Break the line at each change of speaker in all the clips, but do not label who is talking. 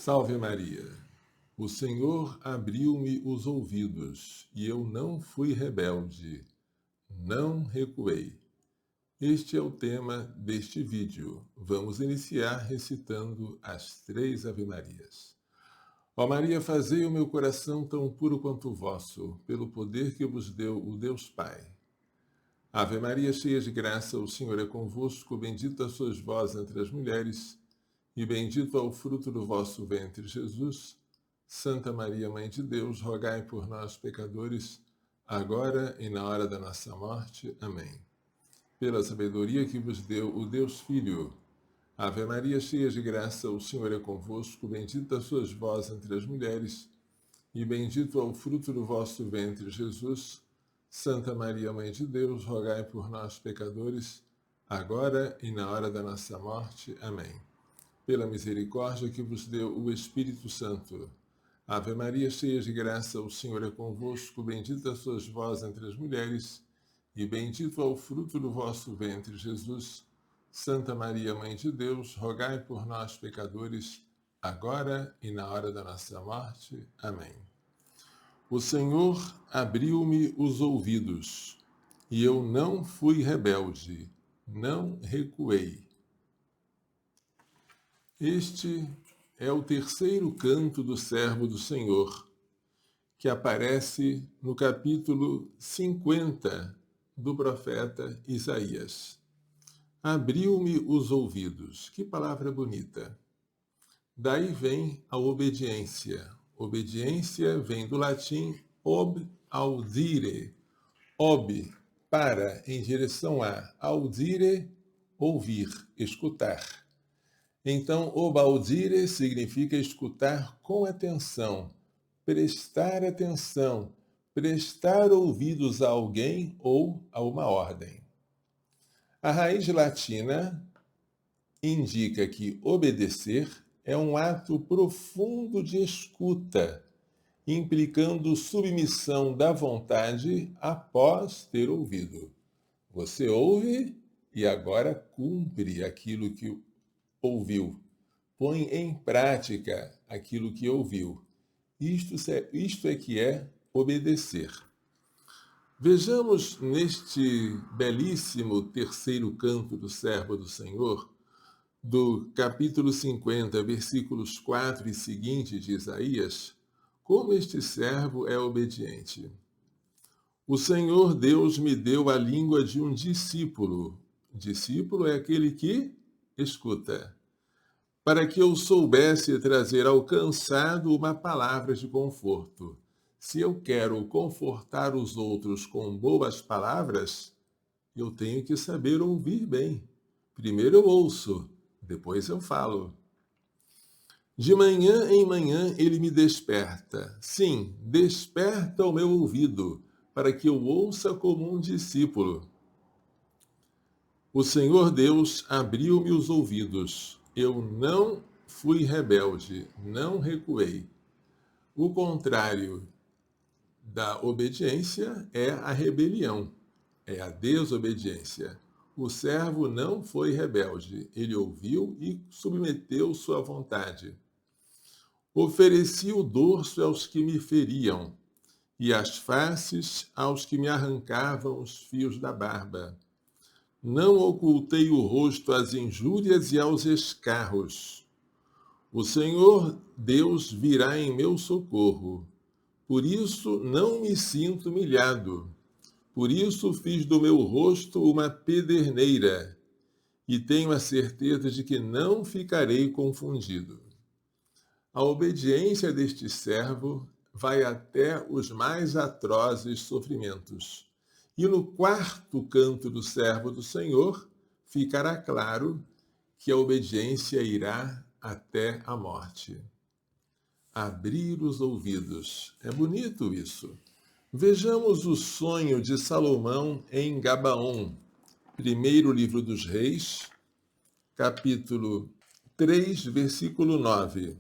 Salve Maria! O Senhor abriu-me os ouvidos, e eu não fui rebelde, não recuei. Este é o tema deste vídeo. Vamos iniciar recitando as 3 Ave-Marias. Ó Maria, fazei o meu coração tão puro quanto o vosso, pelo poder que vos deu o Deus Pai. Ave Maria, cheia de graça, o Senhor é convosco, bendita sois vós entre as mulheres, e bendito é o fruto do vosso ventre, Jesus. Santa Maria, Mãe de Deus, rogai por nós, pecadores, agora e na hora da nossa morte. Amém. Pela sabedoria que vos deu o Deus Filho. Ave Maria, cheia de graça, o Senhor é convosco, bendita sois vós entre as mulheres, e bendito é o fruto do vosso ventre, Jesus. Santa Maria, Mãe de Deus, rogai por nós, pecadores, agora e na hora da nossa morte. Amém. Pela misericórdia que vos deu o Espírito Santo. Ave Maria, cheia de graça, o Senhor é convosco, bendita sois vós entre as mulheres, e bendito é o fruto do vosso ventre, Jesus. Santa Maria, Mãe de Deus, rogai por nós, pecadores, agora e na hora da nossa morte. Amém. O Senhor abriu-me os ouvidos, e eu não fui rebelde, não recuei. Este é o terceiro canto do servo do Senhor, que aparece no capítulo 50 do profeta Isaías. Abriu-me os ouvidos. Que palavra bonita! Daí vem a obediência. Obediência vem do latim ob audire. Ob, para, em direção a. Audire, ouvir, escutar. Então, obaudire significa escutar com atenção, prestar ouvidos a alguém ou a uma ordem. A raiz latina indica que obedecer é um ato profundo de escuta, implicando submissão da vontade após ter ouvido. Você ouve e agora cumpre aquilo que ouviu. Põe em prática aquilo que ouviu. Isto é que é obedecer. Vejamos neste belíssimo terceiro canto do servo do Senhor, do capítulo 50, versículos 4 e seguintes de Isaías, como este servo é obediente. O Senhor Deus me deu a língua de um discípulo. Discípulo é aquele que escuta. Para que eu soubesse trazer ao cansado uma palavra de conforto. Se eu quero confortar os outros com boas palavras, eu tenho que saber ouvir bem. Primeiro eu ouço, depois eu falo. De manhã em manhã ele me desperta. Sim, desperta o meu ouvido, para que eu ouça como um discípulo. O Senhor Deus abriu-me os ouvidos. Eu não fui rebelde, não recuei. O contrário da obediência é a rebelião, é a desobediência. O servo não foi rebelde, ele ouviu e submeteu sua vontade. Ofereci o dorso aos que me feriam, e as faces aos que me arrancavam os fios da barba. Não ocultei o rosto às injúrias e aos escarros. O Senhor Deus virá em meu socorro. Por isso não me sinto humilhado. Por isso fiz do meu rosto uma pederneira, e tenho a certeza de que não ficarei confundido. A obediência deste servo vai até os mais atrozes sofrimentos. E no quarto canto do servo do Senhor, ficará claro que a obediência irá até a morte. Abrir os ouvidos. É bonito isso. Vejamos o sonho de Salomão em Gabaon. Primeiro livro dos Reis, capítulo 3, versículo 9.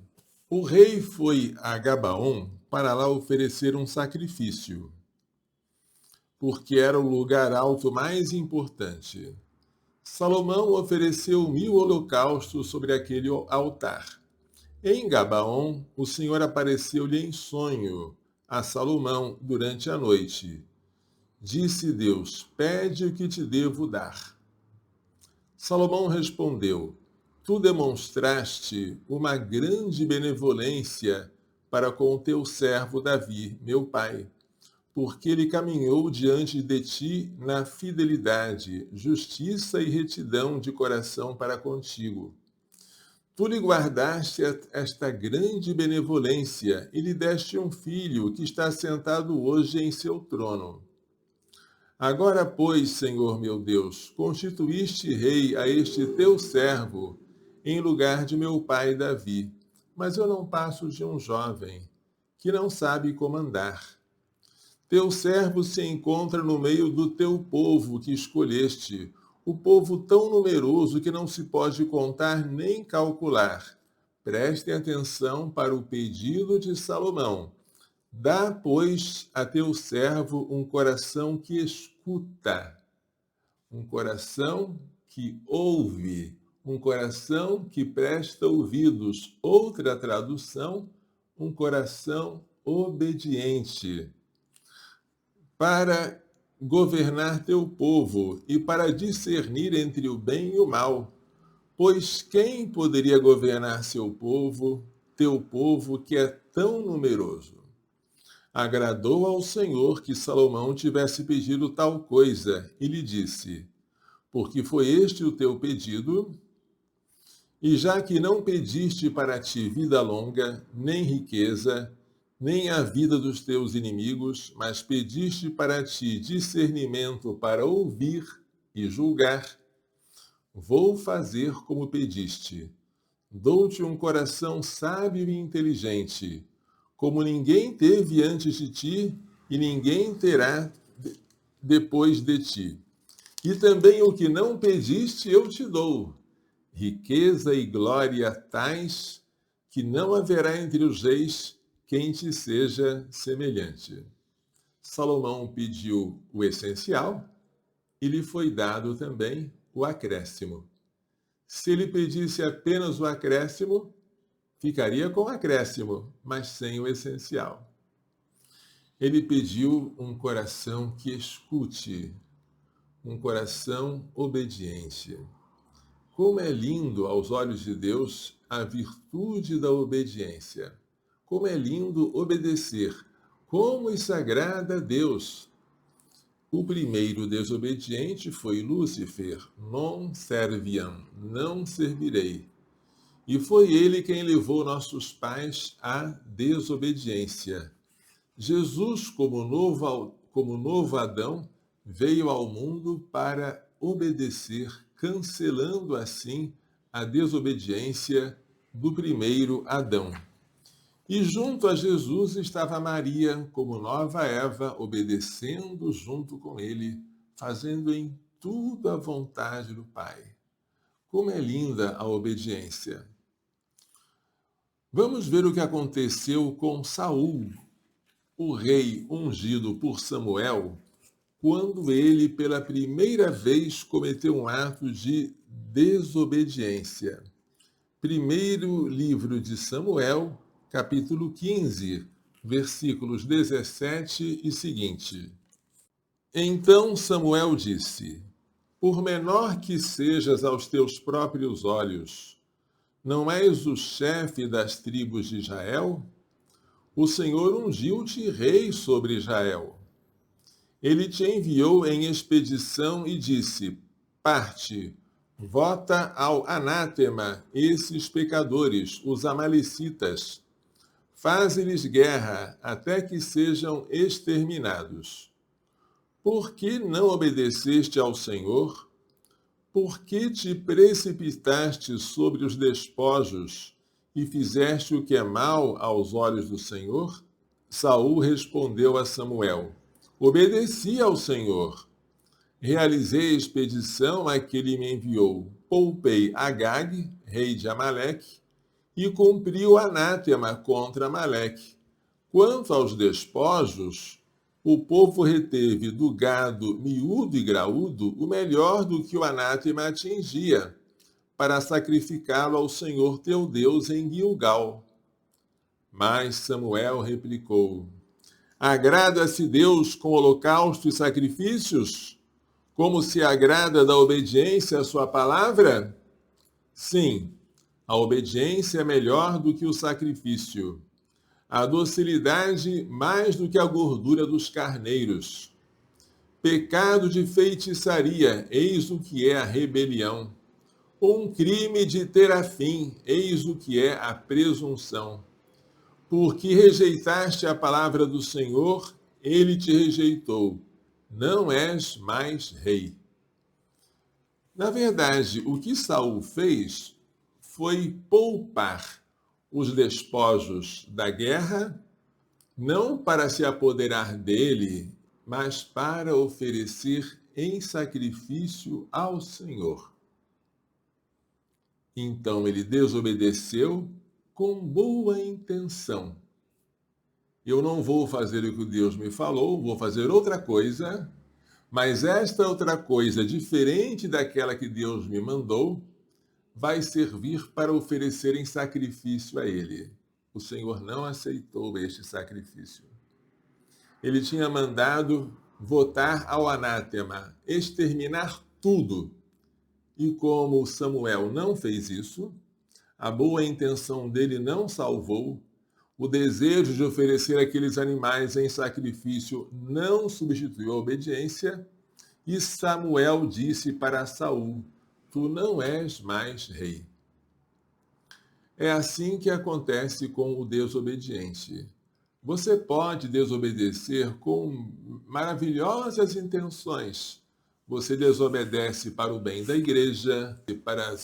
O rei foi a Gabaon para lá oferecer um sacrifício, porque era o lugar alto mais importante. Salomão ofereceu 1000 holocaustos sobre aquele altar. Em Gabaon, o Senhor apareceu-lhe em sonho a Salomão durante a noite. Disse Deus: pede o que te devo dar. Salomão respondeu: tu demonstraste uma grande benevolência para com o teu servo Davi, meu pai, porque ele caminhou diante de ti na fidelidade, justiça e retidão de coração para contigo. Tu lhe guardaste esta grande benevolência e lhe deste um filho que está sentado hoje em seu trono. Agora, pois, Senhor meu Deus, constituíste rei a este teu servo, em lugar de meu pai Davi, mas eu não passo de um jovem, que não sabe comandar. Teu servo se encontra no meio do teu povo que escolheste, o povo tão numeroso que não se pode contar nem calcular. Prestem atenção para o pedido de Salomão. Dá, pois, a teu servo um coração que escuta, um coração que ouve, um coração que presta ouvidos. Outra tradução, um coração obediente, para governar teu povo e para discernir entre o bem e o mal. Pois quem poderia governar seu povo, teu povo que é tão numeroso? Agradou ao Senhor que Salomão tivesse pedido tal coisa, e lhe disse: porque foi este o teu pedido? E já que não pediste para ti vida longa, nem riqueza, nem a vida dos teus inimigos, mas pediste para ti discernimento para ouvir e julgar, vou fazer como pediste. Dou-te um coração sábio e inteligente, como ninguém teve antes de ti e ninguém terá depois de ti. E também o que não pediste eu te dou, riqueza e glória tais que não haverá entre os reis quem te seja semelhante. Salomão pediu o essencial e lhe foi dado também o acréscimo. Se ele pedisse apenas o acréscimo, ficaria com o acréscimo, mas sem o essencial. Ele pediu um coração que escute, um coração obediente. Como é lindo aos olhos de Deus a virtude da obediência. Como é lindo obedecer. Como isso agrada a Deus. O primeiro desobediente foi Lúcifer, non serviam, não servirei. E foi ele quem levou nossos pais à desobediência. Jesus, como novo Adão, veio ao mundo para obedecer, cancelando assim a desobediência do primeiro Adão. E junto a Jesus estava Maria, como nova Eva, obedecendo junto com ele, fazendo em tudo a vontade do Pai. Como é linda a obediência! Vamos ver o que aconteceu com Saul, o rei ungido por Samuel, quando ele pela primeira vez cometeu um ato de desobediência. Primeiro livro de Samuel, capítulo 15, versículos 17 e seguinte. Então Samuel disse: por menor que sejas aos teus próprios olhos, não és o chefe das tribos de Israel? O Senhor ungiu-te rei sobre Israel. Ele te enviou em expedição e disse: parte, vota ao anátema esses pecadores, os amalecitas. Faze-lhes guerra até que sejam exterminados. Por que não obedeceste ao Senhor? Por que te precipitaste sobre os despojos e fizeste o que é mal aos olhos do Senhor? Saul respondeu a Samuel: obedeci ao Senhor. Realizei a expedição a que ele me enviou. Poupei Agag, rei de Amaleque, e cumpri o anátema contra Amaleque. Quanto aos despojos, o povo reteve do gado miúdo e graúdo o melhor do que o anátema atingia, para sacrificá-lo ao Senhor teu Deus em Gilgal. Mas Samuel replicou: Agrada-se Deus com holocausto e sacrifícios, como se agrada da obediência à sua palavra? Sim, a obediência é melhor do que o sacrifício, a docilidade mais do que a gordura dos carneiros. Pecado de feitiçaria, eis o que é a rebelião. Um crime de terafim, eis o que é a presunção. Porque rejeitaste a palavra do Senhor, ele te rejeitou. Não és mais rei. Na verdade, o que Saul fez foi poupar os despojos da guerra, não para se apoderar dele, mas para oferecer em sacrifício ao Senhor. Então ele desobedeceu com boa intenção. Eu não vou fazer o que Deus me falou, vou fazer outra coisa, mas esta outra coisa, diferente daquela que Deus me mandou, vai servir para oferecer em sacrifício a ele. O Senhor não aceitou este sacrifício. Ele tinha mandado votar ao anátema, exterminar tudo. E como Samuel não fez isso, a boa intenção dele não salvou, o desejo de oferecer aqueles animais em sacrifício não substituiu a obediência, e Samuel disse para Saul: Tu não és mais rei. É assim que acontece com o desobediente. Você pode desobedecer com maravilhosas intenções. Você desobedece para o bem da igreja, para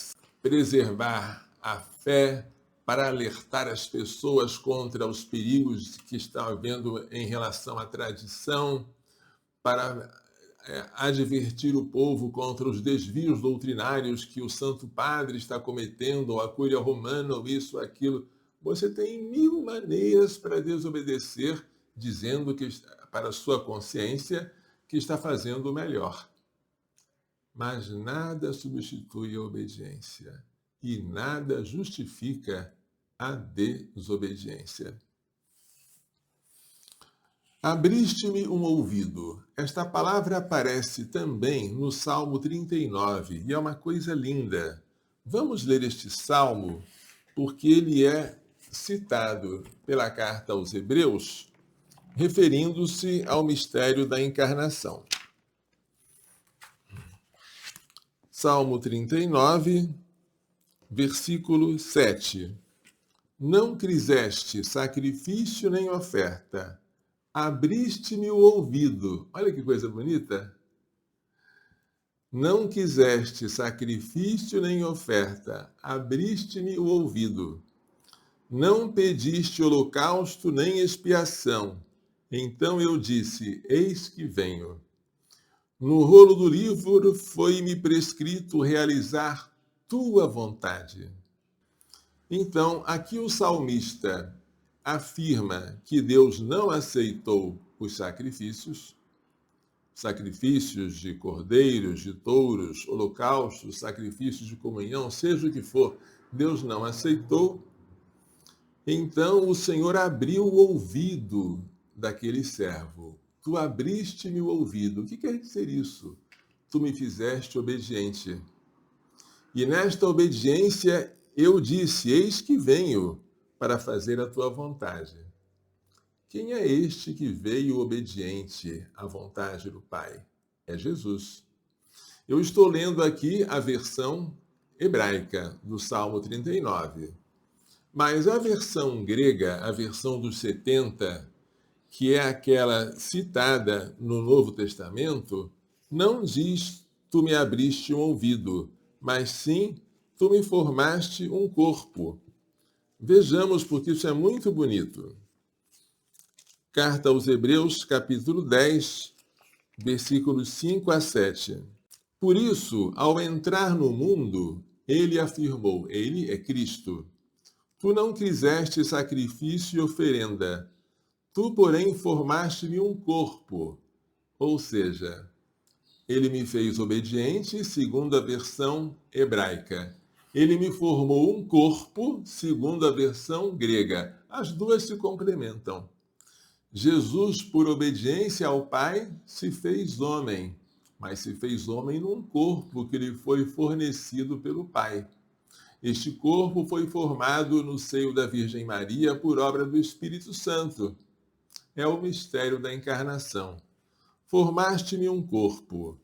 preservar a fé, para alertar as pessoas contra os perigos que estão havendo em relação à tradição, para advertir o povo contra os desvios doutrinários que o Santo Padre está cometendo, ou a Cúria Romana, ou isso, ou aquilo. Você tem 1000 maneiras para desobedecer, dizendo que, para a sua consciência, que está fazendo o melhor. Mas nada substitui a obediência e nada justifica a desobediência. Abriste-me um ouvido. Esta palavra aparece também no Salmo 39 e é uma coisa linda. Vamos ler este salmo porque ele é citado pela carta aos Hebreus, referindo-se ao mistério da encarnação. Salmo 39, versículo 7. Não quiseste sacrifício nem oferta, abriste-me o ouvido. Olha que coisa bonita. Não quiseste sacrifício nem oferta, abriste-me o ouvido. Não pediste holocausto nem expiação. Então eu disse, eis que venho. No rolo do livro foi-me prescrito realizar tua vontade. Então, aqui o salmista afirma que Deus não aceitou os sacrifícios de cordeiros, de touros, holocaustos, sacrifícios de comunhão, seja o que for, Deus não aceitou. Então o Senhor abriu o ouvido daquele servo. Tu abriste-me o ouvido. O que quer dizer isso? Tu me fizeste obediente. E nesta obediência eu disse, eis que venho para fazer a tua vontade. Quem é este que veio obediente à vontade do Pai? É Jesus. Eu estou lendo aqui a versão hebraica do Salmo 39. Mas a versão grega, a versão dos 70, que é aquela citada no Novo Testamento, não diz tu me abriste um ouvido, mas sim tu me formaste um corpo. Vejamos, porque isso é muito bonito. Carta aos Hebreus, capítulo 10, versículos 5 a 7. Por isso, ao entrar no mundo, ele afirmou, ele é Cristo. Tu não quiseste sacrifício e oferenda, tu, porém, formaste-me um corpo. Ou seja, ele me fez obediente, segundo a versão hebraica. Ele me formou um corpo, segundo a versão grega. As duas se complementam. Jesus, por obediência ao Pai, se fez homem, mas se fez homem num corpo que lhe foi fornecido pelo Pai. Este corpo foi formado no seio da Virgem Maria por obra do Espírito Santo. É o mistério da encarnação. Formaste-me um corpo.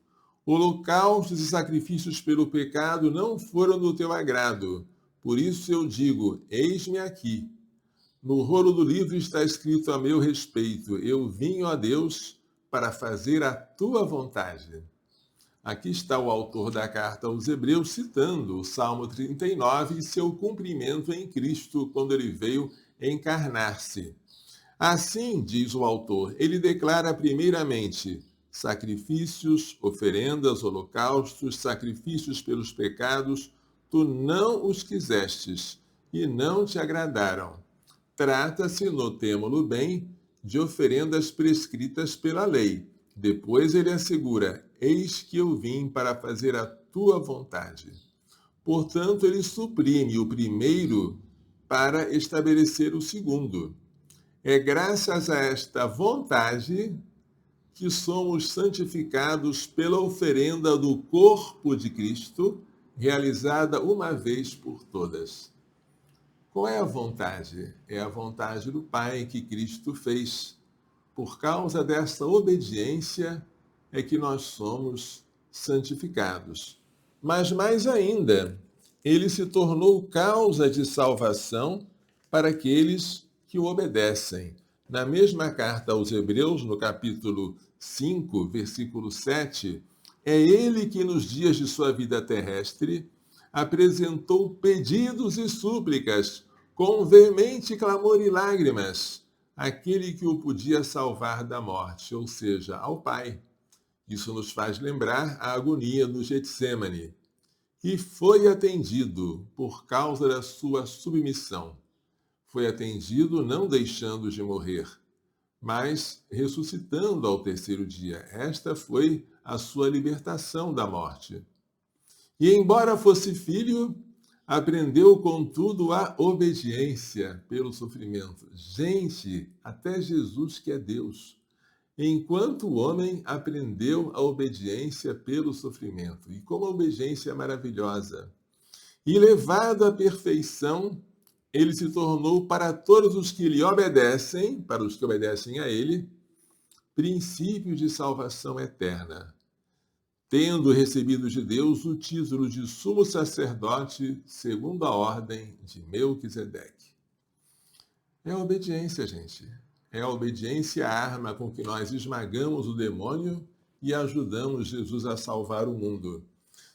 Holocaustos e sacrifícios pelo pecado não foram do teu agrado. Por isso eu digo: eis-me aqui. No rolo do livro está escrito a meu respeito: eu vim, ó Deus, para fazer a tua vontade. Aqui está o autor da carta aos Hebreus citando o Salmo 39 e seu cumprimento em Cristo quando ele veio encarnar-se. Assim, diz o autor, ele declara primeiramente sacrifícios, oferendas, holocaustos, sacrifícios pelos pecados, tu não os quisestes e não te agradaram. Trata-se, notemo-lo bem, de oferendas prescritas pela lei. Depois ele assegura: eis que eu vim para fazer a tua vontade. Portanto, ele suprime o primeiro para estabelecer o segundo. É graças a esta vontade que somos santificados pela oferenda do corpo de Cristo, realizada uma vez por todas. Qual é a vontade? É a vontade do Pai que Cristo fez. Por causa dessa obediência é que nós somos santificados. Mas mais ainda, ele se tornou causa de salvação para aqueles que o obedecem. Na mesma carta aos Hebreus, no capítulo 5, versículo 7, é ele que nos dias de sua vida terrestre apresentou pedidos e súplicas com veemente clamor e lágrimas àquele que o podia salvar da morte, ou seja, ao Pai. Isso nos faz lembrar a agonia no Getsêmani. E foi atendido por causa da sua submissão. Foi atendido não deixando de morrer, mas ressuscitando ao terceiro dia. Esta foi a sua libertação da morte. E embora fosse filho, aprendeu contudo a obediência pelo sofrimento. Gente, até Jesus que é Deus, enquanto o homem aprendeu a obediência pelo sofrimento. E como a obediência é maravilhosa. E levado à perfeição, ele se tornou para todos os que lhe obedecem, para os que obedecem a ele, princípio de salvação eterna, tendo recebido de Deus o título de sumo sacerdote segundo a ordem de Melquisedeque. É a obediência, gente. É a obediência a arma com que nós esmagamos o demônio e ajudamos Jesus a salvar o mundo.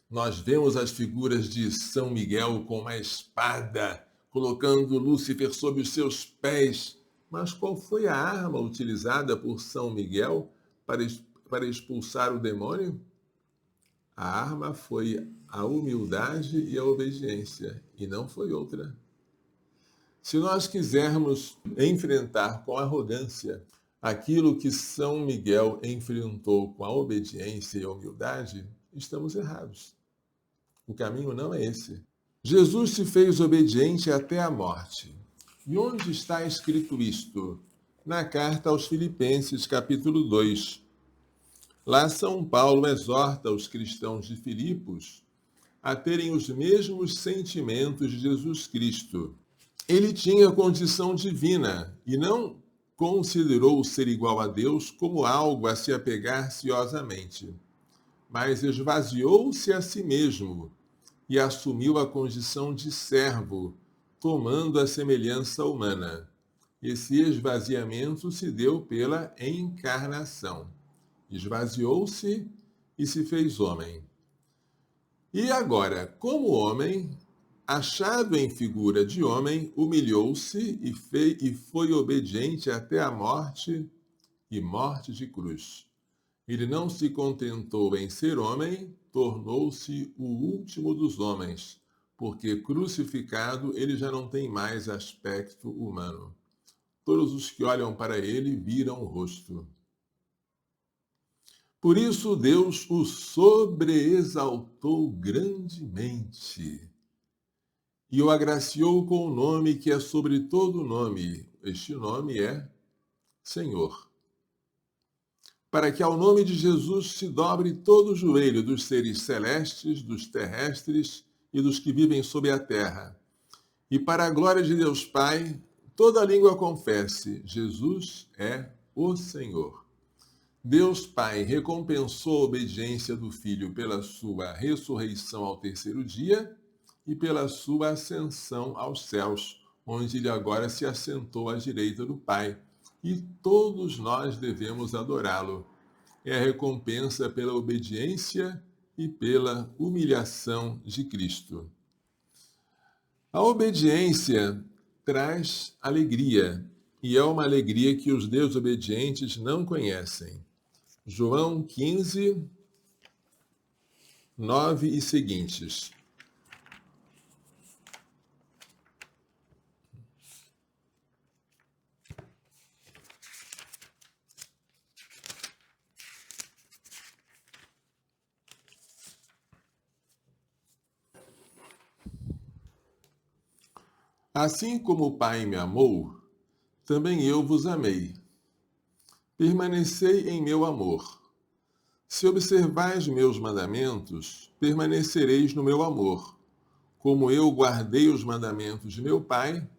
Nós vemos as figuras de São Miguel com uma espada, colocando Lúcifer sob os seus pés. Mas qual foi a arma utilizada por São Miguel para expulsar o demônio? A arma foi a humildade e a obediência, e não foi outra. Se nós quisermos enfrentar com arrogância aquilo que São Miguel enfrentou com a obediência e a humildade, estamos errados. O caminho não é esse. Jesus se fez obediente até a morte. E onde está escrito isto? Na carta aos Filipenses, capítulo 2. Lá São Paulo exorta os cristãos de Filipos a terem os mesmos sentimentos de Jesus Cristo. Ele tinha condição divina e não considerou ser igual a Deus como algo a se apegar ciosamente, mas esvaziou-se a si mesmo e assumiu a condição de servo, tomando a semelhança humana. Esse esvaziamento se deu pela encarnação. Esvaziou-se e se fez homem. E agora, como homem, achado em figura de homem, humilhou-se e foi obediente até a morte e morte de cruz. Ele não se contentou em ser homem, tornou-se o último dos homens, porque crucificado ele já não tem mais aspecto humano. Todos os que olham para ele viram o rosto. Por isso Deus o sobreexaltou grandemente e o agraciou com o nome que é sobre todo nome. Este nome é Senhor. Para que ao nome de Jesus se dobre todo o joelho dos seres celestes, dos terrestres e dos que vivem sob a terra. E para a glória de Deus Pai, toda língua confesse: Jesus é o Senhor. Deus Pai recompensou a obediência do Filho pela sua ressurreição ao terceiro dia e pela sua ascensão aos céus, onde ele agora se assentou à direita do Pai. E todos nós devemos adorá-lo. É a recompensa pela obediência e pela humilhação de Cristo. A obediência traz alegria, e é uma alegria que os desobedientes não conhecem. João 15, 9 e seguintes. Assim como o Pai me amou, também eu vos amei. Permanecei em meu amor. Se observais meus mandamentos, permanecereis no meu amor, como eu guardei os mandamentos de meu Pai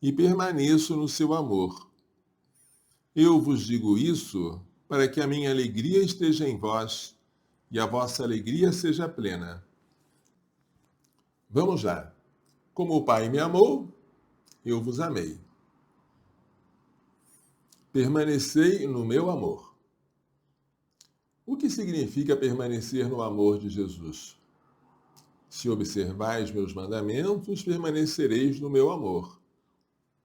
e permaneço no seu amor. Eu vos digo isso para que a minha alegria esteja em vós e a vossa alegria seja plena. Vamos lá. Como o Pai me amou, eu vos amei. Permanecei no meu amor. O que significa permanecer no amor de Jesus? Se observais meus mandamentos, permanecereis no meu amor.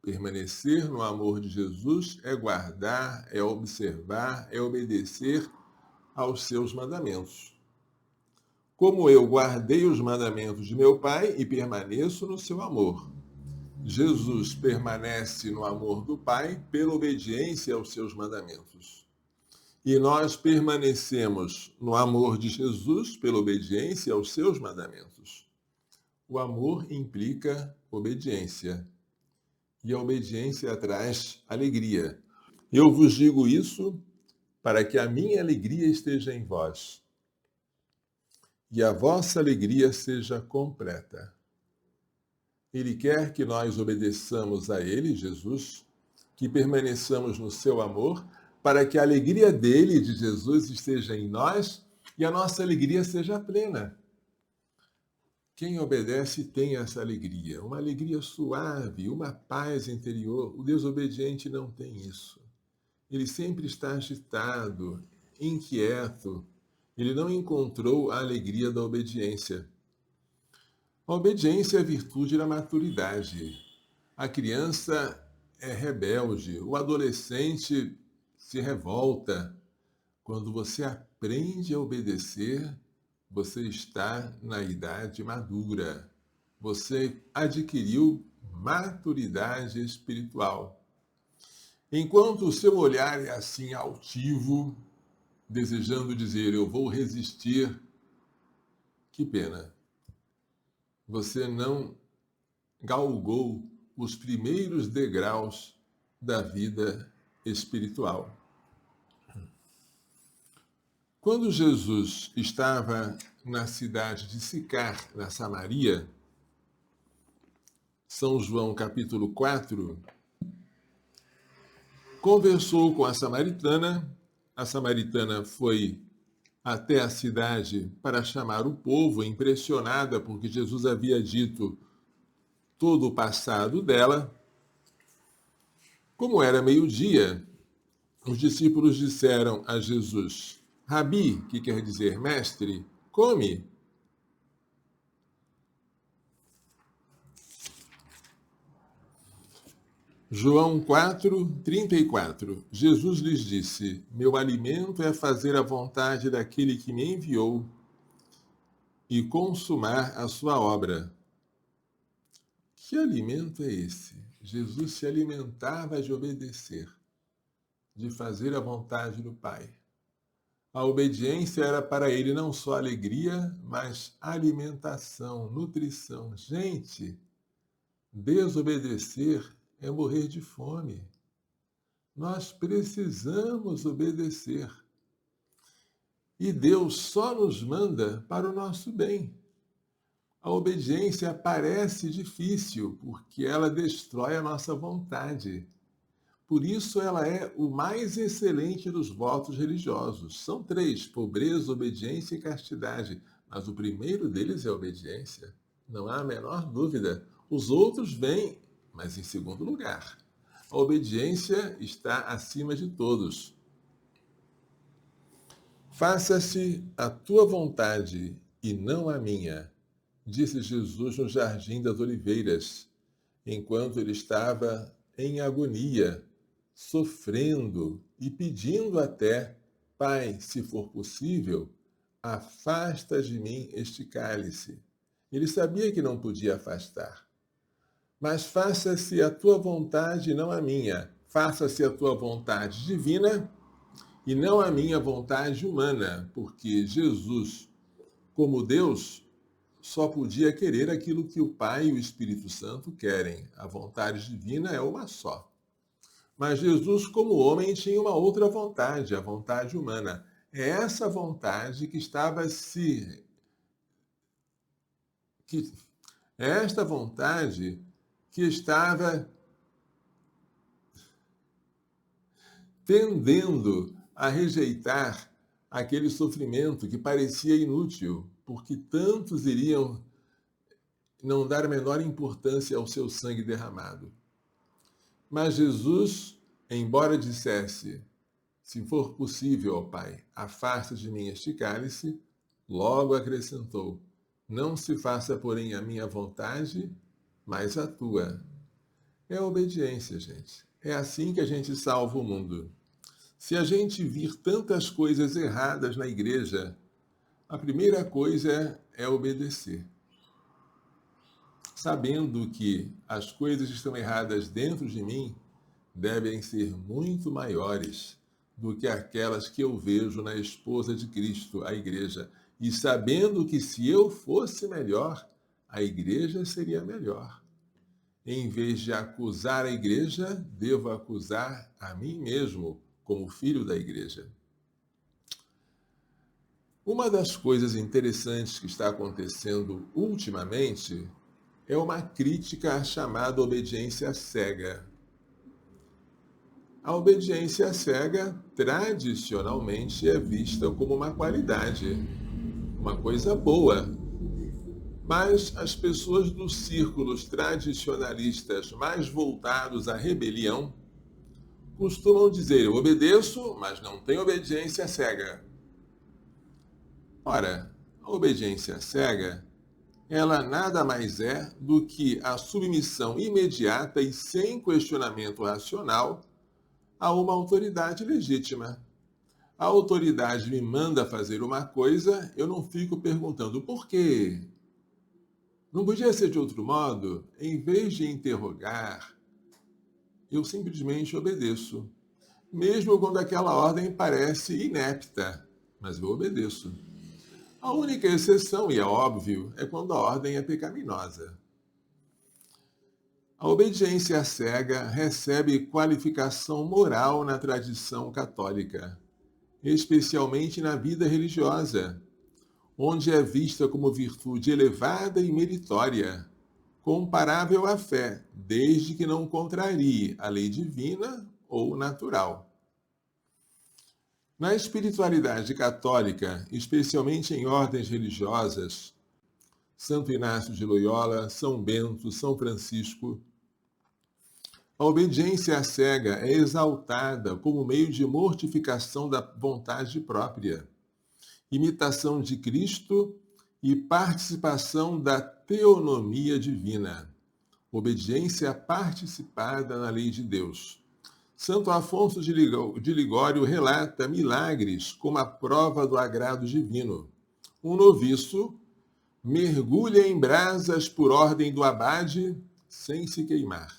Permanecer no amor de Jesus é guardar, é observar, é obedecer aos seus mandamentos. Como eu guardei os mandamentos de meu Pai e permaneço no seu amor. Jesus permanece no amor do Pai pela obediência aos seus mandamentos. E nós permanecemos no amor de Jesus pela obediência aos seus mandamentos. O amor implica obediência. E a obediência traz alegria. Eu vos digo isso para que a minha alegria esteja em vós e a vossa alegria seja completa. Ele quer que nós obedeçamos a Ele, Jesus, que permaneçamos no seu amor, para que a alegria dele, de Jesus, esteja em nós e a nossa alegria seja plena. Quem obedece tem essa alegria, uma alegria suave, uma paz interior. O desobediente não tem isso. Ele sempre está agitado, inquieto. Ele não encontrou a alegria da obediência. A obediência é a virtude da maturidade. A criança é rebelde, o adolescente se revolta. Quando você aprende a obedecer, você está na idade madura. Você adquiriu maturidade espiritual. Enquanto o seu olhar é assim altivo, desejando dizer, eu vou resistir, que pena. Você não galgou os primeiros degraus da vida espiritual. Quando Jesus estava na cidade de Sicar, na Samaria, São João capítulo 4, conversou com a samaritana foi até a cidade para chamar o povo, impressionada porque Jesus havia dito todo o passado dela. Como era meio-dia, os discípulos disseram a Jesus, Rabi, que quer dizer mestre, come. João 4, 34. Jesus lhes disse, meu alimento é fazer a vontade daquele que me enviou e consumar a sua obra. Que alimento é esse? Jesus se alimentava de obedecer, de fazer a vontade do Pai. A obediência era para ele não só alegria, mas alimentação, nutrição. Gente, Desobedecer é morrer de fome. Nós precisamos obedecer. E Deus só nos manda para o nosso bem. A obediência parece difícil, porque ela destrói a nossa vontade. Por isso, ela é o mais excelente dos votos religiosos. São três: pobreza, obediência e castidade. Mas o primeiro deles é a obediência. Não há a menor dúvida. Os outros vêm, mas em segundo lugar. A obediência está acima de todos. Faça-se a tua vontade e não a minha, disse Jesus no Jardim das Oliveiras, enquanto ele estava em agonia, sofrendo e pedindo até: Pai, se for possível, afasta de mim este cálice. Ele sabia que não podia afastar. Mas faça-se a tua vontade e não a minha. Faça-se a tua vontade divina e não a minha vontade humana, porque Jesus, como Deus, só podia querer aquilo que o Pai e o Espírito Santo querem. A vontade divina é uma só. Mas Jesus, como homem, tinha uma outra vontade, a vontade humana. É essa vontade que estava se... É esta vontade que estava tendendo a rejeitar aquele sofrimento que parecia inútil, porque tantos iriam não dar a menor importância ao seu sangue derramado. Mas Jesus, embora dissesse: se for possível, ó Pai, afasta de mim este cálice, logo acrescentou: não se faça, porém, a minha vontade, mas a tua. É obediência, gente. É assim que a gente salva o mundo. Se a gente vir tantas coisas erradas na igreja, a primeira coisa é obedecer. Sabendo que as coisas que estão erradas dentro de mim devem ser muito maiores do que aquelas que eu vejo na esposa de Cristo, a igreja. E sabendo que se eu fosse melhor, a igreja seria melhor. Em vez de acusar a igreja, devo acusar a mim mesmo, como filho da igreja. Uma das coisas interessantes que está acontecendo ultimamente é uma crítica à chamada obediência cega. A obediência cega, tradicionalmente, é vista como uma qualidade, uma coisa boa. Mas as pessoas dos círculos tradicionalistas mais voltados à rebelião costumam dizer: eu obedeço, mas não tenho obediência cega. Ora, a obediência cega, ela nada mais é do que a submissão imediata e sem questionamento racional a uma autoridade legítima. A autoridade me manda fazer uma coisa, eu não fico perguntando por quê. Não podia ser de outro modo? Em vez de interrogar, eu simplesmente obedeço. Mesmo quando aquela ordem parece inepta, mas eu obedeço. A única exceção, e é óbvio, é quando a ordem é pecaminosa. A obediência cega recebe qualificação moral na tradição católica, especialmente na vida religiosa, onde é vista como virtude elevada e meritória, comparável à fé, desde que não contrarie a lei divina ou natural. Na espiritualidade católica, especialmente em ordens religiosas, Santo Inácio de Loyola, São Bento, São Francisco, a obediência cega é exaltada como meio de mortificação da vontade própria, imitação de Cristo e participação da teonomia divina, obediência participada na lei de Deus. Santo Afonso de Ligório relata milagres como a prova do agrado divino. Um noviço mergulha em brasas por ordem do abade sem se queimar.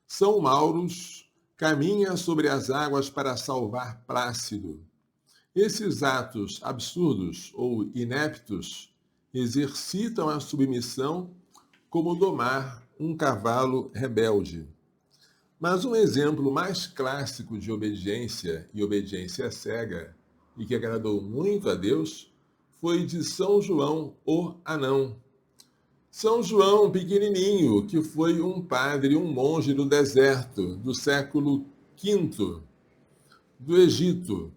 São Mauros caminha sobre as águas para salvar Plácido. Esses atos absurdos ou ineptos exercitam a submissão como domar um cavalo rebelde. Mas um exemplo mais clássico de obediência e obediência cega, e que agradou muito a Deus, foi de São João o Anão. São João pequenininho, que foi um padre, um monge do deserto do século V do Egito.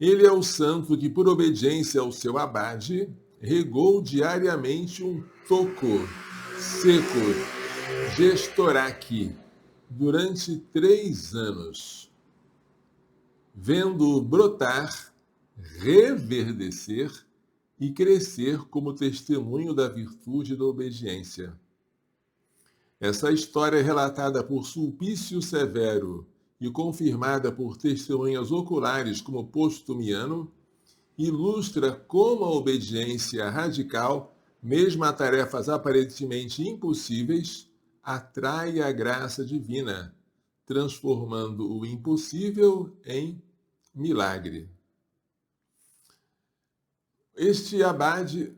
Ele é o santo que, por obediência ao seu abade, regou diariamente um toco seco, gestoraki, durante 3 anos, vendo-o brotar, reverdecer e crescer como testemunho da virtude e da obediência. Essa história é relatada por Sulpício Severo e confirmada por testemunhas oculares como Postumiano, ilustra como a obediência radical, mesmo a tarefas aparentemente impossíveis, atrai a graça divina, transformando o impossível em milagre. Este abade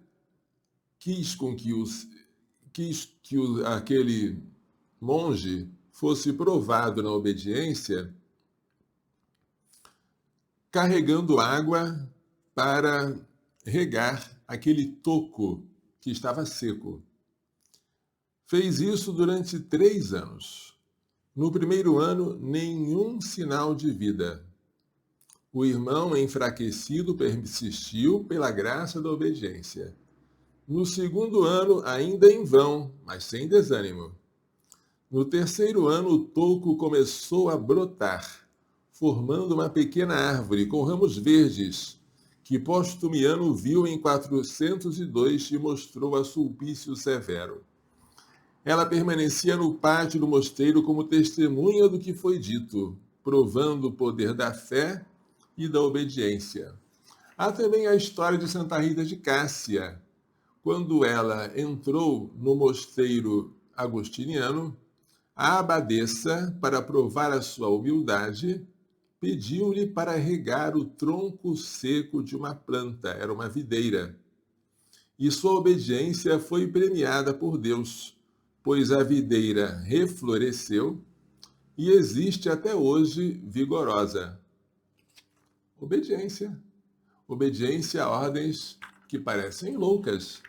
quis que aquele monge fosse provado na obediência, carregando água para regar aquele toco que estava seco. Fez isso durante 3 anos. No primeiro ano, nenhum sinal de vida. O irmão, enfraquecido, persistiu pela graça da obediência. No segundo ano, ainda em vão, mas sem desânimo. No terceiro ano, o toco começou a brotar, formando uma pequena árvore com ramos verdes, que Postumiano viu em 402 e mostrou a Sulpício Severo. Ela permanecia no pátio do mosteiro como testemunha do que foi dito, provando o poder da fé e da obediência. Há também a história de Santa Rita de Cássia. Quando ela entrou no mosteiro agostiniano, a abadesa, para provar a sua humildade, pediu-lhe para regar o tronco seco de uma planta, era uma videira. E sua obediência foi premiada por Deus, pois a videira refloresceu e existe até hoje vigorosa. Obediência. Obediência a ordens que parecem loucas,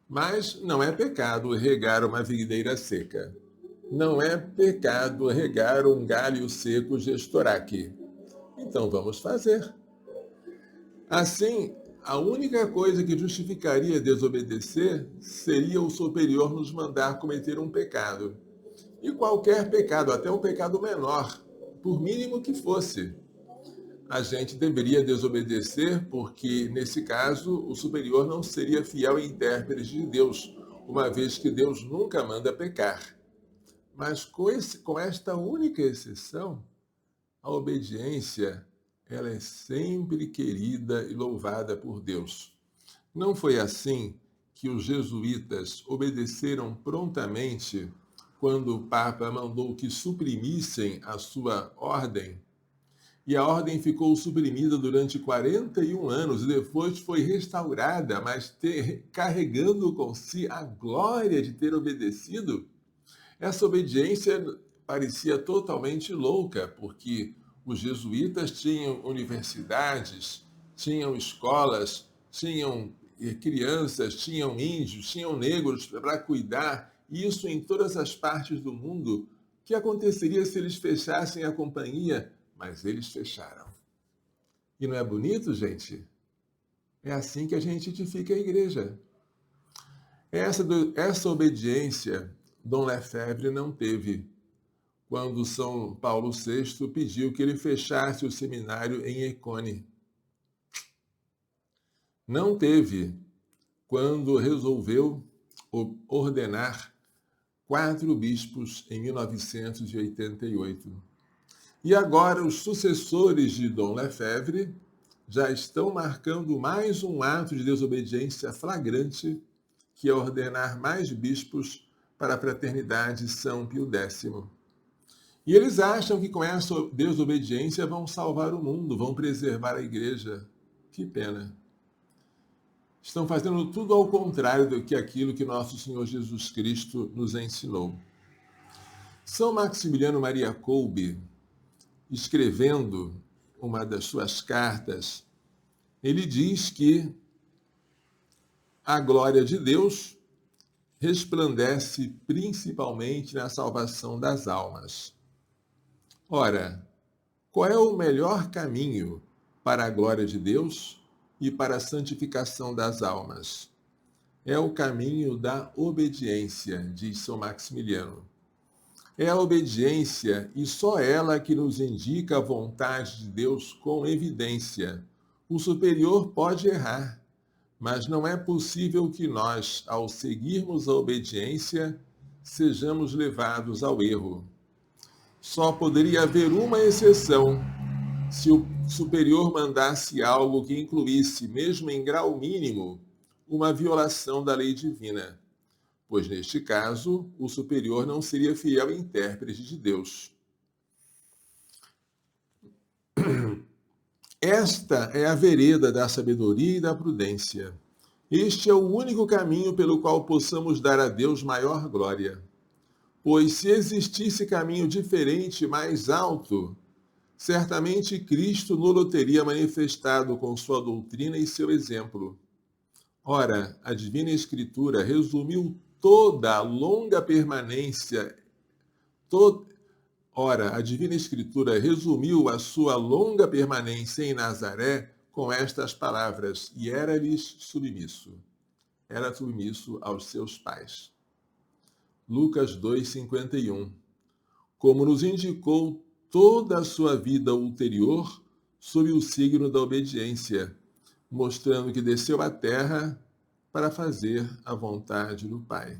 mas não é pecado regar uma videira seca. Não é pecado regar um galho seco gestoraki. Então vamos fazer. Assim, a única coisa que justificaria desobedecer seria o superior nos mandar cometer um pecado. E qualquer pecado, até um pecado menor, por mínimo que fosse, a gente deveria desobedecer, porque, nesse caso, o superior não seria fiel intérprete de Deus, uma vez que Deus nunca manda pecar. Mas com esta única exceção, a obediência, ela é sempre querida e louvada por Deus. Não foi assim que os jesuítas obedeceram prontamente quando o Papa mandou que suprimissem a sua ordem? E a ordem ficou suprimida durante 41 anos e depois foi restaurada, mas carregando com si a glória de ter obedecido. Essa obediência parecia totalmente louca, porque os jesuítas tinham universidades, tinham escolas, tinham crianças, tinham índios, tinham negros para cuidar, e isso em todas as partes do mundo. O que aconteceria se eles fechassem a companhia? Mas eles fecharam. E não é bonito, gente? É assim que a gente edifica a igreja. Essa obediência Dom Lefebvre não teve, quando São Paulo VI pediu que ele fechasse o seminário em Econe. Não teve, quando resolveu ordenar 4 bispos em 1988. E agora os sucessores de Dom Lefebvre já estão marcando mais um ato de desobediência flagrante, que é ordenar mais bispos para a fraternidade São Pio X. E eles acham que com essa desobediência vão salvar o mundo, vão preservar a igreja. Que pena. estão fazendo tudo ao contrário do que aquilo que nosso Senhor Jesus Cristo nos ensinou. São Maximiliano Maria Kolbe, escrevendo uma das suas cartas, ele diz que a glória de Deus resplandece principalmente na salvação das almas. Ora, qual é o melhor caminho para a glória de Deus e para a santificação das almas? É o caminho da obediência, diz São Maximiliano. É a obediência e só ela que nos indica a vontade de Deus com evidência. O superior pode errar, mas não é possível que nós, ao seguirmos a obediência, sejamos levados ao erro. Só poderia haver uma exceção, se o superior mandasse algo que incluísse, mesmo em grau mínimo, uma violação da lei divina, pois neste caso o superior não seria fiel intérprete de Deus. Esta é a vereda da sabedoria e da prudência. Este é o único caminho pelo qual possamos dar a Deus maior glória. Pois se existisse caminho diferente, mais alto, certamente Cristo nulo teria manifestado com sua doutrina e seu exemplo. Ora, a Divina Escritura resumiu toda a longa permanência, a Divina Escritura resumiu a sua longa permanência em Nazaré com estas palavras: e era-lhes submisso. Era submisso aos seus pais. Lucas 2,51. Como nos indicou toda a sua vida ulterior sob o signo da obediência, mostrando que desceu à terra para fazer a vontade do Pai.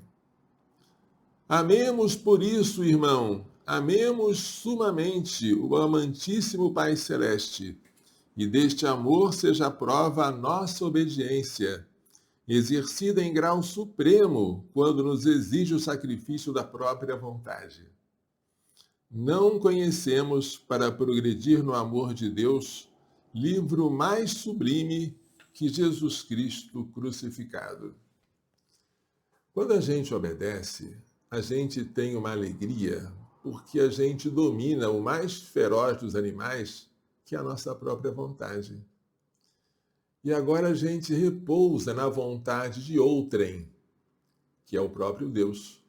Amemos por isso, irmão, amemos sumamente o amantíssimo Pai Celeste, e deste amor seja prova a nossa obediência, exercida em grau supremo quando nos exige o sacrifício da própria vontade. Não conhecemos, para progredir no amor de Deus, livro mais sublime que Jesus Cristo crucificado. Quando a gente obedece, a gente tem uma alegria, porque a gente domina o mais feroz dos animais, que é a nossa própria vontade. E agora a gente repousa na vontade de outrem, que é o próprio Deus,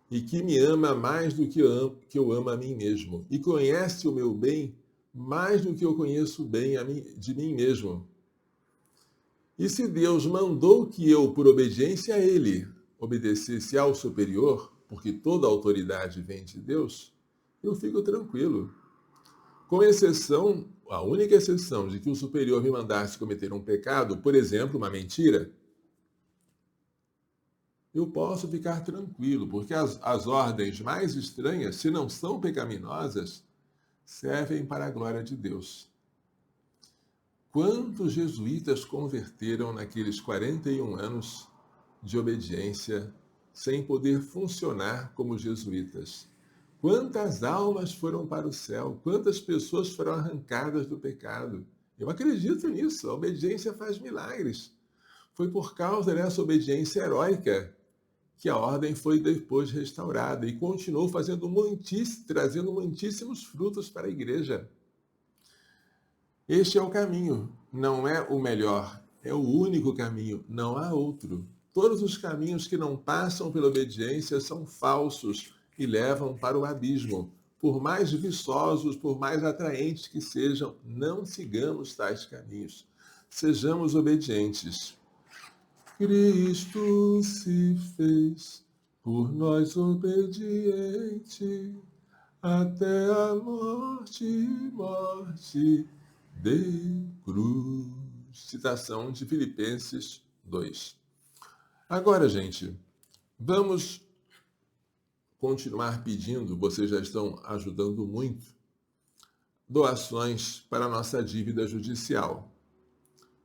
e que me ama mais do que eu amo a mim mesmo, e conhece o meu bem mais do que eu conheço o bem de mim mesmo. E se Deus mandou que eu, por obediência a Ele, obedecesse ao superior, porque toda autoridade vem de Deus, eu fico tranquilo. Com exceção, a única exceção de que o superior me mandasse cometer um pecado, por exemplo, uma mentira, eu posso ficar tranquilo, porque as ordens mais estranhas, se não são pecaminosas, servem para a glória de Deus. Quantos jesuítas converteram naqueles 41 anos de obediência sem poder funcionar como jesuítas? Quantas almas foram para o céu? Quantas pessoas foram arrancadas do pecado? Eu acredito nisso, a obediência faz milagres. Foi por causa dessa obediência heróica que a ordem foi depois restaurada e continuou trazendo muitíssimos frutos para a igreja. Este é o caminho, não é o melhor, é o único caminho, não há outro. Todos os caminhos que não passam pela obediência são falsos e levam para o abismo. Por mais viçosos, por mais atraentes que sejam, não sigamos tais caminhos. Sejamos obedientes. Cristo se fez por nós obediente até a morte de cruz. Citação de Filipenses 2. Agora, gente, vamos continuar pedindo, vocês já estão ajudando muito, doações para a nossa dívida judicial.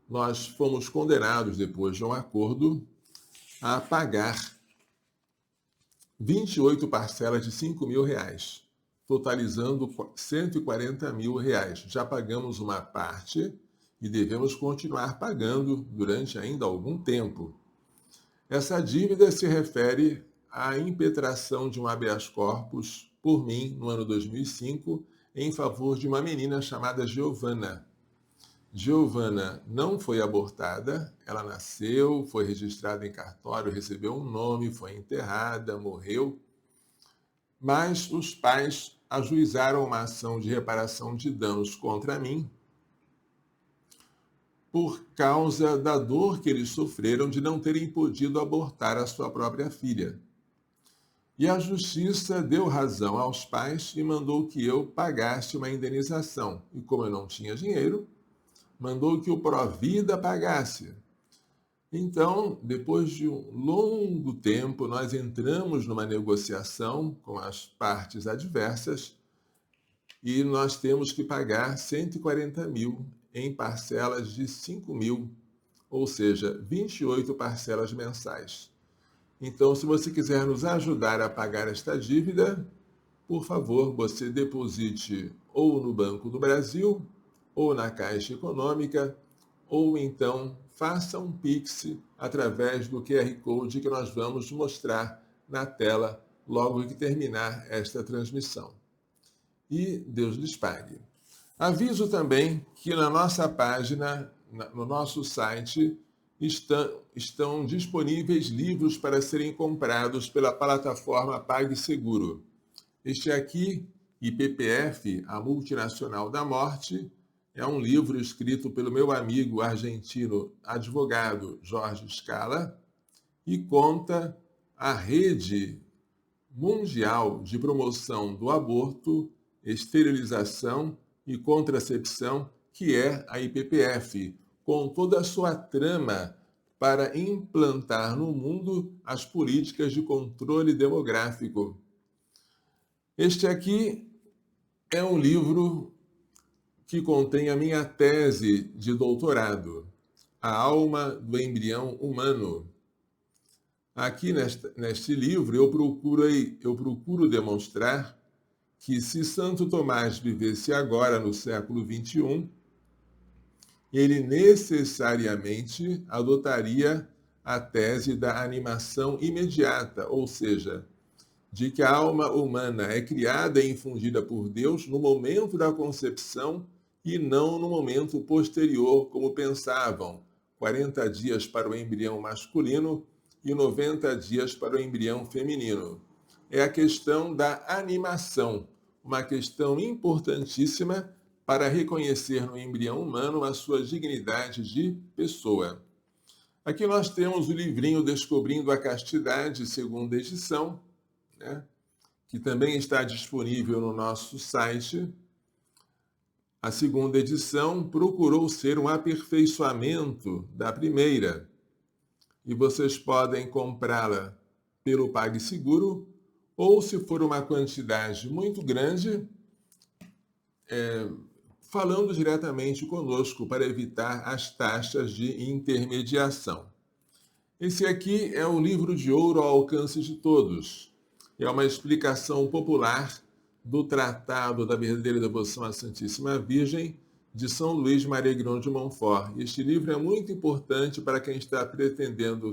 Nós fomos condenados, depois de um acordo, a pagar 28 parcelas de R$5.000, totalizando R$140.000. Já pagamos uma parte e devemos continuar pagando durante ainda algum tempo. Essa dívida se refere à impetração de um habeas corpus por mim no ano 2005 em favor de uma menina chamada Giovana. Giovana não foi abortada, ela nasceu, foi registrada em cartório, recebeu um nome, foi enterrada, morreu, mas os pais ajuizaram uma ação de reparação de danos contra mim por causa da dor que eles sofreram de não terem podido abortar a sua própria filha. E a justiça deu razão aos pais e mandou que eu pagasse uma indenização. E como eu não tinha dinheiro, mandou que o Provida pagasse. Então, depois de um longo tempo, nós entramos numa negociação com as partes adversas e nós temos que pagar 140 mil em parcelas de 5 mil, ou seja, 28 parcelas mensais. Então, se você quiser nos ajudar a pagar esta dívida, por favor, você deposite ou no Banco do Brasil, ou na Caixa Econômica, ou então faça um Pix através do QR Code que nós vamos mostrar na tela logo que terminar esta transmissão. E Deus lhes pague. Aviso também que na nossa página, no nosso site, estão disponíveis livros para serem comprados pela plataforma PagSeguro. Este aqui, IPPF, a Multinacional da Morte, é um livro escrito pelo meu amigo argentino advogado Jorge Scala e conta a rede mundial de promoção do aborto, esterilização e contracepção, que é a IPPF, com toda a sua trama para implantar no mundo as políticas de controle demográfico. Este aqui é um livro que contém a minha tese de doutorado, A Alma do Embrião Humano. Aqui neste livro eu procuro demonstrar que se Santo Tomás vivesse agora no século XXI, ele necessariamente adotaria a tese da animação imediata, ou seja, de que a alma humana é criada e infundida por Deus no momento da concepção e não no momento posterior, como pensavam, 40 dias para o embrião masculino e 90 dias para o embrião feminino. É a questão da animação, uma questão importantíssima para reconhecer no embrião humano a sua dignidade de pessoa. Aqui nós temos o livrinho Descobrindo a Castidade, segunda edição, né, que também está disponível no nosso site. A segunda edição procurou ser um aperfeiçoamento da primeira, e vocês podem comprá-la pelo PagSeguro, ou se for uma quantidade muito grande, falando diretamente conosco para evitar as taxas de intermediação. Esse aqui é o livro de ouro ao alcance de todos. É uma explicação popular do Tratado da Verdadeira Devoção à Santíssima Virgem, de São Luís Maria Grão de Montfort. Este livro é muito importante para quem está pretendendo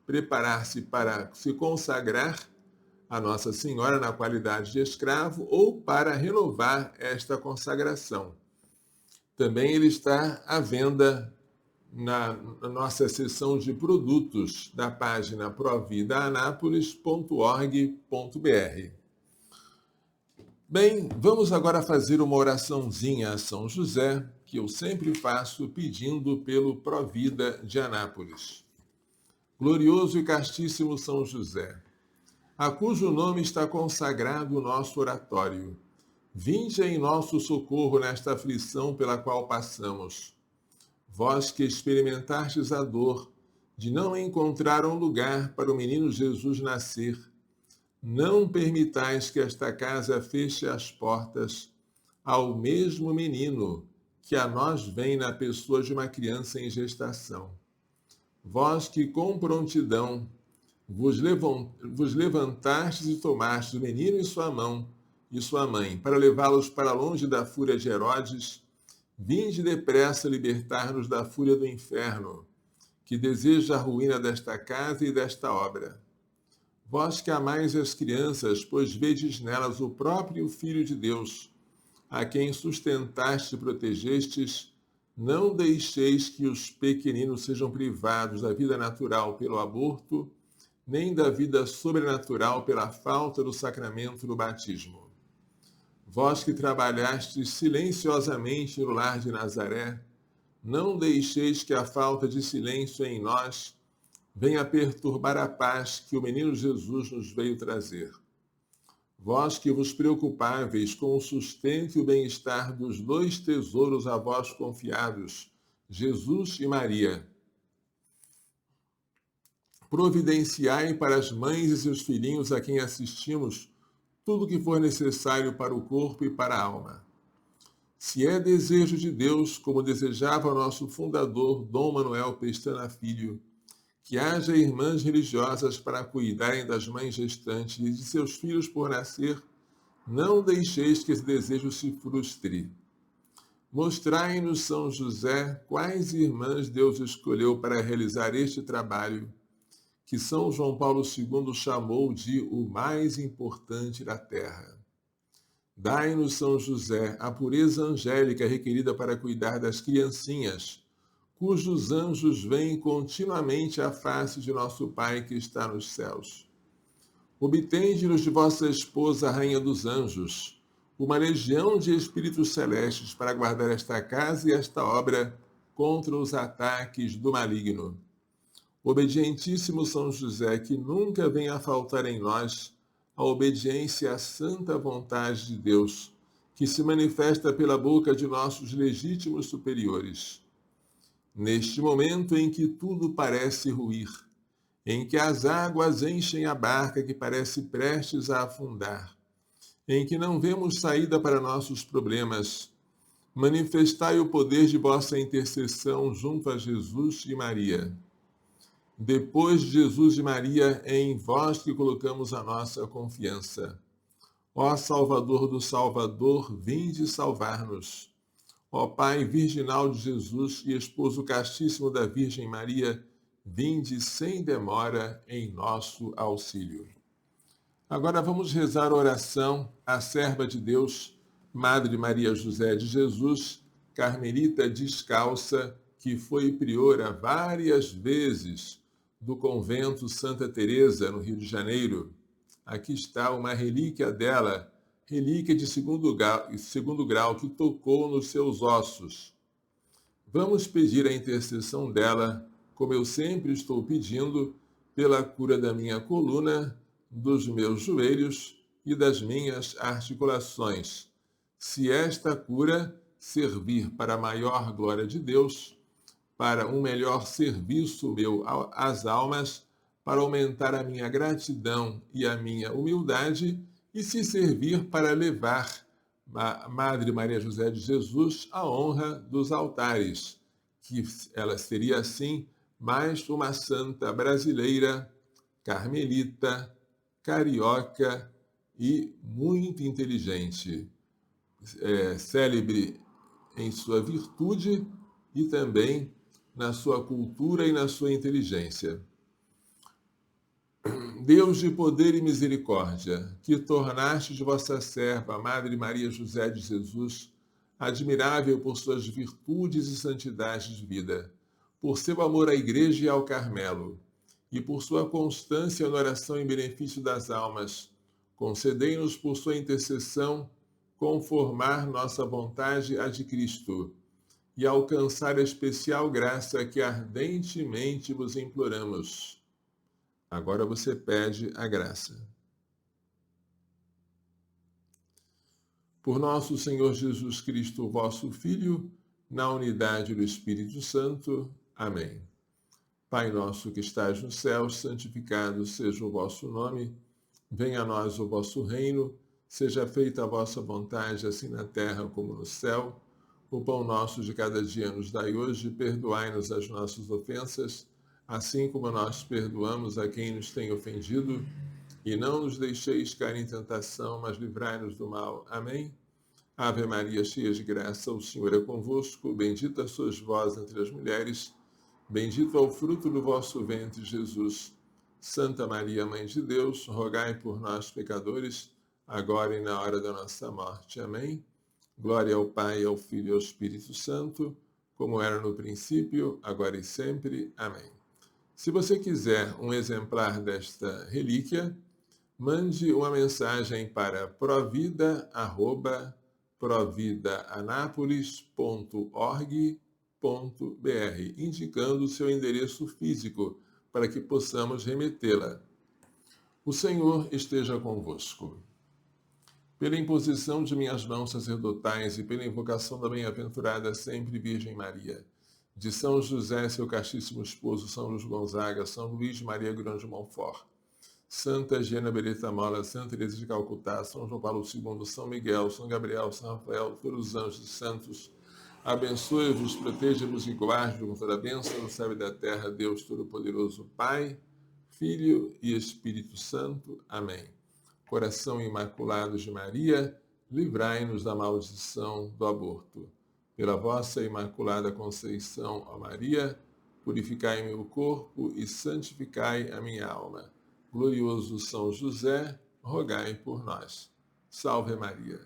preparar-se para se consagrar a Nossa Senhora na qualidade de escravo ou para renovar esta consagração. Também ele está à venda na nossa seção de produtos da página providaanápolis.org.br. Bem, vamos agora fazer uma oraçãozinha a São José, que eu sempre faço pedindo pelo Provida de Anápolis. Glorioso e castíssimo São José, a cujo nome está consagrado o nosso oratório, vinde em nosso socorro nesta aflição pela qual passamos. Vós que experimentastes a dor de não encontrar um lugar para o menino Jesus nascer, não permitais que esta casa feche as portas ao mesmo menino que a nós vem na pessoa de uma criança em gestação. Vós que com prontidão vos levantastes e tomastes o menino em sua mão e sua mãe, para levá-los para longe da fúria de Herodes, vinde depressa libertar-nos da fúria do inferno, que deseja a ruína desta casa e desta obra. Vós que amais as crianças, pois vedes nelas o próprio Filho de Deus, a quem sustentaste e protegestes, não deixeis que os pequeninos sejam privados da vida natural pelo aborto, nem da vida sobrenatural pela falta do sacramento do batismo. Vós que trabalhastes silenciosamente no lar de Nazaré, não deixeis que a falta de silêncio em nós venha perturbar a paz que o menino Jesus nos veio trazer. Vós que vos preocupáveis com o sustento e o bem-estar dos dois tesouros a vós confiados, Jesus e Maria, providenciai para as mães e seus filhinhos a quem assistimos tudo o que for necessário para o corpo e para a alma. Se é desejo de Deus, como desejava o nosso fundador, Dom Manuel Pestana Filho, que haja irmãs religiosas para cuidarem das mães gestantes e de seus filhos por nascer, não deixeis que esse desejo se frustre. Mostrai-nos, São José, quais irmãs Deus escolheu para realizar este trabalho, que São João Paulo II chamou de o mais importante da terra. Dai-nos, São José, a pureza angélica requerida para cuidar das criancinhas, cujos anjos veem continuamente a face de nosso Pai que está nos céus. Obtende-nos de vossa esposa, a Rainha dos Anjos, uma legião de espíritos celestes para guardar esta casa e esta obra contra os ataques do maligno. Obedientíssimo São José, que nunca venha a faltar em nós a obediência à santa vontade de Deus, que se manifesta pela boca de nossos legítimos superiores. Neste momento em que tudo parece ruir, em que as águas enchem a barca que parece prestes a afundar, em que não vemos saída para nossos problemas, manifestai o poder de vossa intercessão junto a Jesus e Maria. Depois de Jesus e Maria, é em vós que colocamos a nossa confiança. Ó Salvador do Salvador, vinde salvar-nos. Ó Pai virginal de Jesus e esposo castíssimo da Virgem Maria, vinde sem demora em nosso auxílio. Agora vamos rezar a oração à serva de Deus, Madre Maria José de Jesus, carmelita descalça, que foi priora várias vezes do convento Santa Teresa, no Rio de Janeiro. Aqui está uma relíquia dela, relíquia de segundo grau que tocou nos seus ossos. Vamos pedir a intercessão dela, como eu sempre estou pedindo, pela cura da minha coluna, dos meus joelhos e das minhas articulações. Se esta cura servir para a maior glória de Deus, para um melhor serviço meu às almas, para aumentar a minha gratidão e a minha humildade, e se servir para levar a Madre Maria José de Jesus à honra dos altares, que ela seria assim mais uma santa brasileira, carmelita, carioca e muito inteligente, célebre em sua virtude e também na sua cultura e na sua inteligência. Deus de poder e misericórdia, que tornaste de vossa serva, Madre Maria José de Jesus, admirável por suas virtudes e santidades de vida, por seu amor à Igreja e ao Carmelo, e por sua constância na oração em benefício das almas, concedei-nos por sua intercessão conformar nossa vontade à de Cristo e alcançar a especial graça que ardentemente vos imploramos. Agora você pede a graça. Por nosso Senhor Jesus Cristo, vosso Filho, na unidade do Espírito Santo. Amém. Pai nosso que estais no céu, santificado seja o vosso nome. Venha a nós o vosso reino. Seja feita a vossa vontade, assim na terra como no céu. O pão nosso de cada dia nos dai hoje. Perdoai-nos as nossas ofensas, assim como nós perdoamos a quem nos tem ofendido. E não nos deixeis cair em tentação, mas livrai-nos do mal. Amém? Ave Maria, cheia de graça, o Senhor é convosco. Bendita sois vós entre as mulheres. Bendito é o fruto do vosso ventre, Jesus. Santa Maria, Mãe de Deus, rogai por nós, pecadores, agora e na hora da nossa morte. Amém. Glória ao Pai, ao Filho e ao Espírito Santo, como era no princípio, agora e sempre. Amém. Se você quiser um exemplar desta relíquia, mande uma mensagem para provida@providaanápolis.org.br, indicando o seu endereço físico para que possamos remetê-la. O Senhor esteja convosco. Pela imposição de minhas mãos sacerdotais e pela invocação da bem-aventurada sempre Virgem Maria, de São José, seu castíssimo esposo, São Luís Gonzaga, São Luís Maria Grande de Montfort, Santa Gena Beretta Mola, Santa Teresa de Calcutá, São João Paulo II, São Miguel, São Gabriel, São Rafael, todos os anjos e santos, abençoe-vos, proteja-vos e guarde-vos com toda a bênção do céu e da terra, Deus Todo-Poderoso, Pai, Filho e Espírito Santo. Amém. Coração Imaculado de Maria, livrai-nos da maldição do aborto. Pela vossa Imaculada Conceição, ó Maria, purificai meu corpo e santificai a minha alma. Glorioso São José, rogai por nós. Salve Maria.